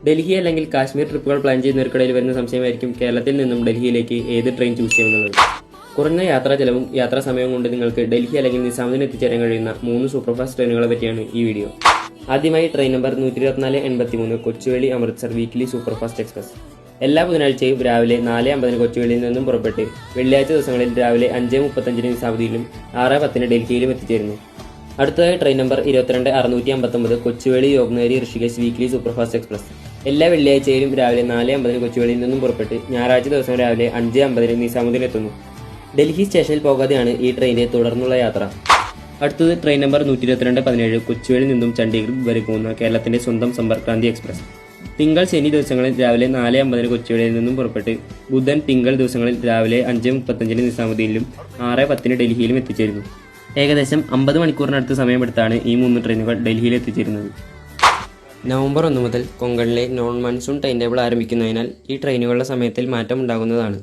ഡൽഹി അല്ലെങ്കിൽ കാശ്മീർ ട്രിപ്പുകൾ പ്ലാൻ ചെയ്യുന്നവർക്കിടയിൽ വരുന്ന സംശയമായിരിക്കും കേരളത്തിൽ നിന്നും ഡൽഹിയിലേക്ക് ഏത് ട്രെയിൻ ചൂസ് ചെയ്യുമെന്നുള്ളത്. കുറഞ്ഞ യാത്രാ ചെലവും യാത്രാ സമയവും കൊണ്ട് നിങ്ങൾക്ക് ഡൽഹി അല്ലെങ്കിൽ നിസാമുദ്ദീൻ എത്തിച്ചേരാൻ കഴിയുന്ന 3 സൂപ്പർഫാസ്റ്റ് ട്രെയിനുകളെ പറ്റിയാണ് ഈ വീഡിയോ. ആദ്യമായി train number 12483 Kochuveli Amritsar weekly superfast express. എല്ലാ ബുധനാഴ്ചയും രാവിലെ 4:50 കൊച്ചുവേളിയിൽ നിന്നും പുറപ്പെട്ട് വെള്ളിയാഴ്ച ദിവസങ്ങളിൽ രാവിലെ 5:35 നിസാമുദ്ദീനിലും 6:10 ഡൽഹിയിലും എത്തിച്ചേരുന്നു. അടുത്തതായി train number 22659 Kochuveli Yoganagari Rishikesh weekly superfast express. എല്ലാ വെള്ളിയാഴ്ചയിലും രാവിലെ 4:50 കൊച്ചുവേളിയിൽ നിന്നും പുറപ്പെട്ട് ഞായറാഴ്ച ദിവസം രാവിലെ 5:50 നിസാമുദ്ദീൻ എത്തുന്നു. ഡൽഹി സ്റ്റേഷനിൽ പോകാതെയാണ് ഈ ട്രെയിനിന്റെ തുടർന്നുള്ള യാത്ര. അടുത്തത് ട്രെയിൻ നമ്പർ 12217 കൊച്ചുവേളിയിൽ നിന്നും ചണ്ഡീഗഡ് വരെ പോകുന്ന കേരളത്തിന്റെ സ്വന്തം സമ്പർക്ക് ക്രാന്തി എക്സ്പ്രസ്. തിങ്കൾ ശനി ദിവസങ്ങളിൽ രാവിലെ 4:50 കൊച്ചുവേളിയിൽ നിന്നും പുറപ്പെട്ട് ബുധൻ തിങ്കൾ ദിവസങ്ങളിൽ രാവിലെ 5:35 നിസാമുദ്ദീനിലും 6:10 ഡൽഹിയിലും എത്തിച്ചേരുന്നു. ഏകദേശം 50 മണിക്കൂറിനടുത്ത് സമയമെടുത്താണ് ഈ 3 ട്രെയിനുകൾ ഡൽഹിയിൽ എത്തിച്ചേരുന്നത്. നവംബർ 1 മുതൽ കൊങ്കണിലെ നോൺ മൺസൂൺ ടൈം ടേബിൾ ആരംഭിക്കുന്നതിനാൽ ഈ ട്രെയിനുകളുടെ സമയത്തിൽ മാറ്റം ഉണ്ടാകുന്നതാണ്.